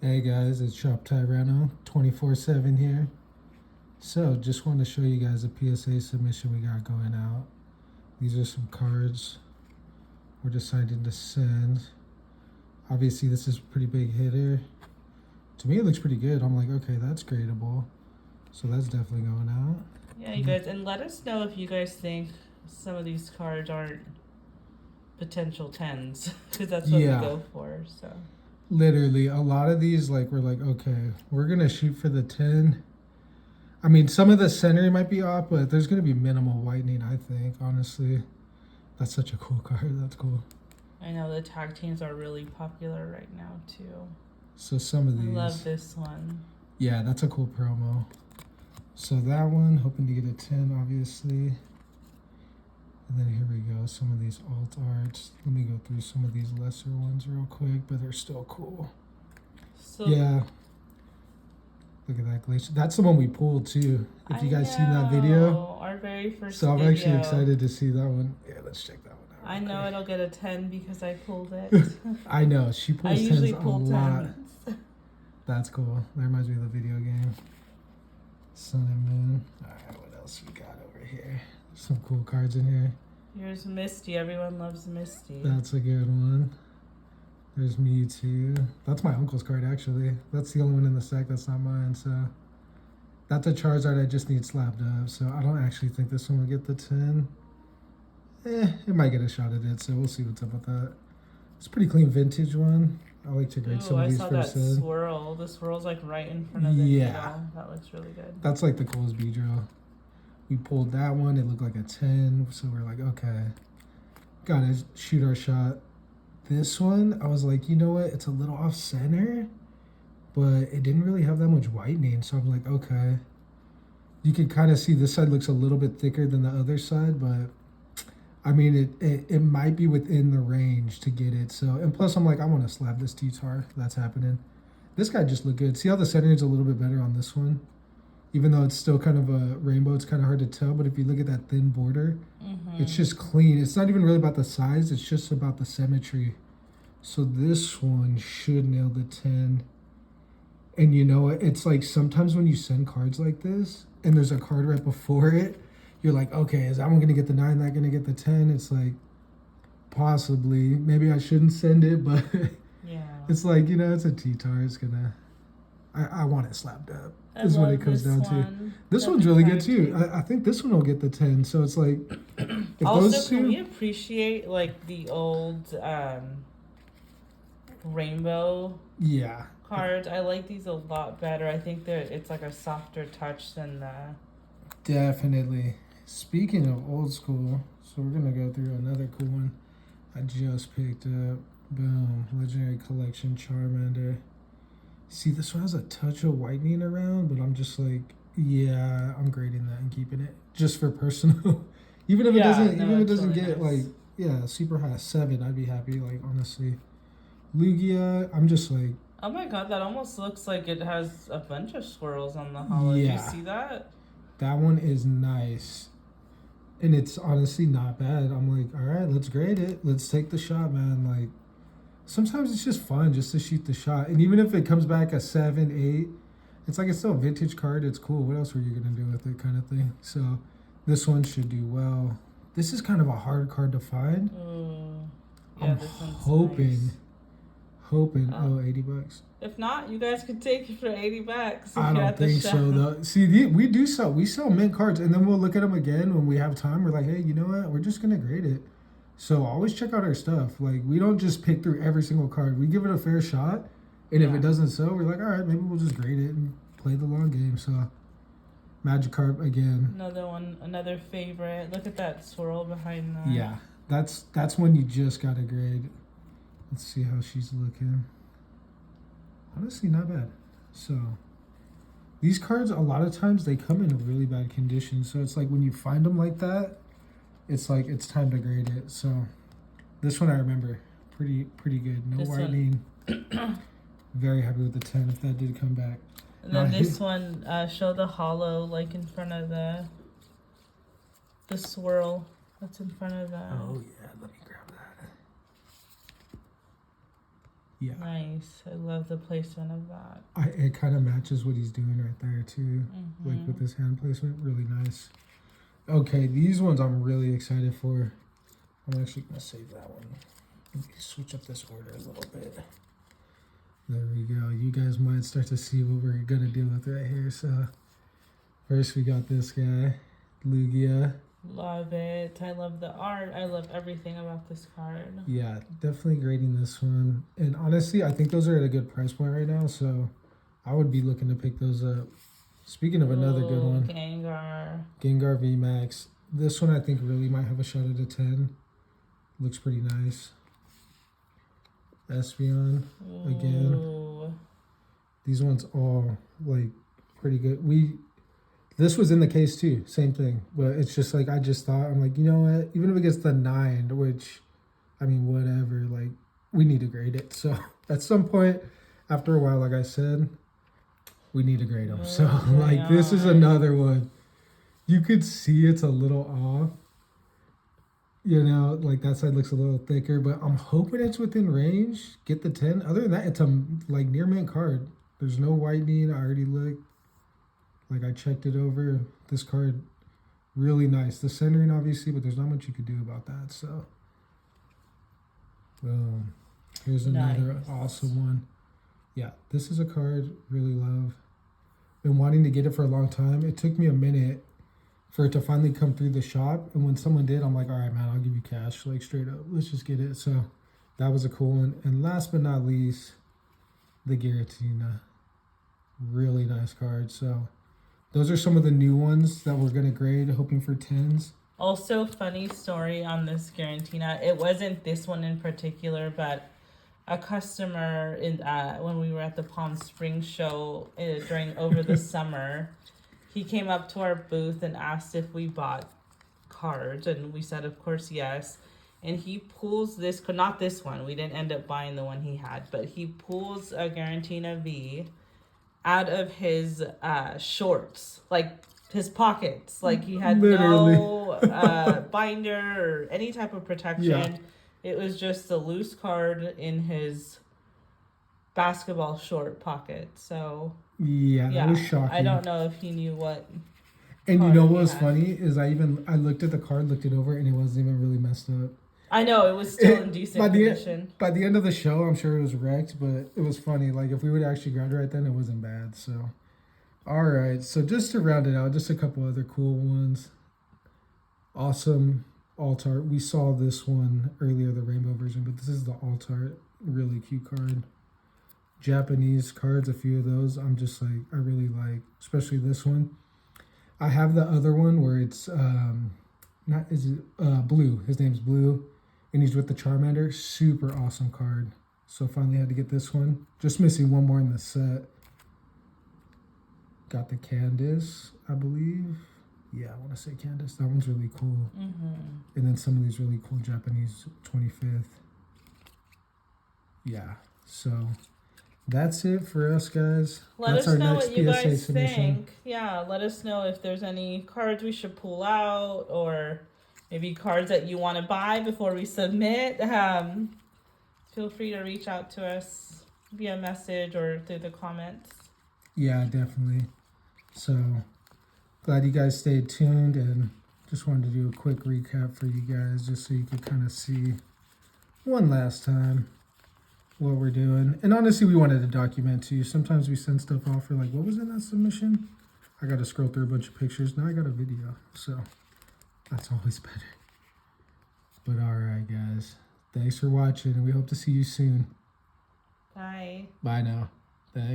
Hey guys, it's Shop Tyrano 24/7 here. So, just wanted to show you guys a PSA submission we got going out. These are some cards we're deciding to send. Obviously, this is a pretty big hitter. To me, it looks pretty good. I'm like, okay, that's gradable. So, that's definitely going out. Yeah, you guys, and let us know if you guys think some of these cards aren't potential 10s, because that's what we go for, so. Literally, a lot of these, like, we're like, okay, we're going to shoot for the 10. I mean, some of the centering might be off, but there's going to be minimal whitening, I think, honestly. That's such a cool card. That's cool. I know the tag teams are really popular right now, too. So some of these. I love this one. Yeah, that's a cool promo. So that one, hoping to get a 10, obviously. And then here we go, some of these alt arts. Let me go through some of these lesser ones real quick, but they're still cool. So yeah. Look at that glacier. That's the one we pulled too. If you guys seen that video. Our very first So I'm video. actually excited to see that one. Yeah, let's check that one out. I know it'll get a 10 because I pulled it. I know, she pulls 10s a lot. 10s. That's cool. That reminds me of the video game. Sun and Moon. Alright, what else we got over here? Some cool cards in here. Here's Misty. Everyone loves Misty. That's a good one. There's Mewtwo. That's my uncle's card, actually. That's the only one in the stack that's not mine, so. That's a Charizard I just need slapped up, so I don't actually think this one will get the 10. It might get a shot at it, so we'll see what's up with that. It's a pretty clean vintage one. I like to grade some of these first. I saw that swirl. The swirl's like right in front of the needle. That looks really good. That's like the coolest B-drill. We pulled that one. It looked like a 10, so we're like, okay. Gotta shoot our shot. This one, I was like, you know what? It's a little off center, but it didn't really have that much whitening, so I'm like, okay. You can kind of see this side looks a little bit thicker than the other side, but I mean, it might be within the range to get it. So, and plus I'm like, I want to slap this T-Tar. That's happening. This guy just looked good. See how the centering's a little bit better on this one? Even though it's still kind of a rainbow, it's kind of hard to tell. But if you look at that thin border, it's just clean. It's not even really about the size. It's just about the symmetry. So this one should nail the 10. And you know, it's like sometimes when you send cards like this and there's a card right before it, you're like, okay, is that one going to get the 9, that going to get the 10? It's like, possibly. Maybe I shouldn't send it, but yeah. It's like, you know, it's a T-Tar. It's going to... I want it slapped up. Is what it comes down to. This one's really good too. I think this one will get the 10. So it's like, if also, those two... can we appreciate like the old rainbow cards? I like these a lot better. I think that it's like a softer touch than the... Definitely. Speaking of old school, so we're gonna go through another cool one I just picked up. Boom, Legendary Collection Charmander. See, this one has a touch of whitening around, but I'm just like, yeah, I'm grading that and keeping it just for personal. Even if it doesn't get like, yeah, super high 7, I'd be happy. Like, honestly, Lugia, I'm just like, oh my god, that almost looks like it has a bunch of swirls on the hollow. Yeah. Did you see that? That one is nice. And it's honestly not bad. I'm like, all right, let's grade it. Let's take the shot, man. Like, sometimes it's just fun just to shoot the shot. And even if it comes back a 7, 8, it's like it's still a vintage card. It's cool. What else were you going to do with it kind of thing? So this one should do well. This is kind of a hard card to find. Yeah, I'm this one's hoping, nice. $80. If not, you guys could take it for $80. I don't think so though. See, we sell mint cards, and then we'll look at them again when we have time. We're like, hey, you know what? We're just gonna grade it. So always check out our stuff. Like, we don't just pick through every single card. We give it a fair shot, and if it doesn't sell, we're like, all right, maybe we'll just grade it and play the long game. So Magikarp again. Another one, another favorite. Look at that swirl behind that. Yeah, that's when you just gotta grade. Let's see how she's looking. Honestly, not bad. So, these cards, a lot of times, they come in really bad condition. So, it's like when you find them like that, it's like it's time to grade it. So, this one I remember. Pretty good. No whitening. Very happy with the 10 if that did come back. And then this one, show the hollow, like in front of the swirl that's in front of the... Oh, yeah. Let me grab that. Yeah. Nice. I love the placement of that. It kind of matches what he's doing right there too. Like with his hand placement, really nice. Okay, these ones I'm really excited for. I'm actually gonna save that one. Let me switch up this order a little bit. There we go. You guys might start to see what we're gonna deal with right here. So first we got this guy, Lugia. Love it. I love the art. I love everything about this card. Yeah, definitely grading this one. And honestly, I think those are at a good price point right now. So I would be looking to pick those up. Speaking of another good one, Gengar VMAX. This one I think really might have a shot at a 10. Looks pretty nice. Espeon again. Ooh. These ones all like pretty good. This was in the case too, same thing. But it's just like I just thought, I'm like, you know what? Even if it gets the 9, which I mean whatever, like we need to grade it. So at some point after a while, like I said, we need to grade them. So like this is another one. You could see it's a little off. You know, like that side looks a little thicker, but I'm hoping it's within range. Get the 10. Other than that, it's a like near mint card. There's no whitening. I already looked. Like I checked it over. This card, really nice. The centering obviously, but there's not much you could do about that. So, boom. Here's another awesome one. Yeah, this is a card really love. Been wanting to get it for a long time. It took me a minute for it to finally come through the shop, and when someone did, I'm like, all right, man, I'll give you cash, like straight up. Let's just get it. So that was a cool one. And last but not least, the Giratina. Really nice card. So those are some of the new ones that we're gonna grade, hoping for 10s. Also, funny story on this Giratina. It wasn't this one in particular, but a customer in when we were at the Palm Springs show during over the summer, he came up to our booth and asked if we bought cards, and we said, of course, yes. And he pulls this, not this one. We didn't end up buying the one he had, but he pulls a Giratina V out of his shorts, like his pockets. Like he had no binder or any type of protection. Yeah. It was just a loose card in his basketball short pocket. So yeah, that was shocking. I don't know if he knew what. And you know what was funny is I looked at the card, looked it over, and it wasn't even really messed up. I know, it was still in decent condition. By the end of the show, I'm sure it was wrecked, but it was funny. Like if we would actually grab it right then, it wasn't bad. So, all right. So just to round it out, just a couple other cool ones. Awesome alt art. We saw this one earlier, the rainbow version, but this is the alt art. Really cute card. Japanese cards, a few of those I'm just like, I really like, especially this one. I have the other one where it's Blue. His name's Blue, and he's with the Charmander. Super awesome card. So finally had to get this one. Just missing one more in the set. Got the Candace, I believe. Yeah, I want to say Candace. That one's really cool. And then some of these really cool Japanese 25th. Yeah, so that's it for us, guys. Let us know what you guys think. Yeah, let us know if there's any cards we should pull out, or maybe cards that you want to buy before we submit. Feel free to reach out to us via message or through the comments. Yeah, definitely. So glad you guys stayed tuned, and just wanted to do a quick recap for you guys just so you could kind of see one last time what we're doing. And honestly, we wanted to document too. Sometimes we send stuff off for like, what was in that submission? I got to scroll through a bunch of pictures. Now I got a video, so that's always better. But all right, guys, thanks for watching, and we hope to see you soon. Bye. Bye now. Thanks.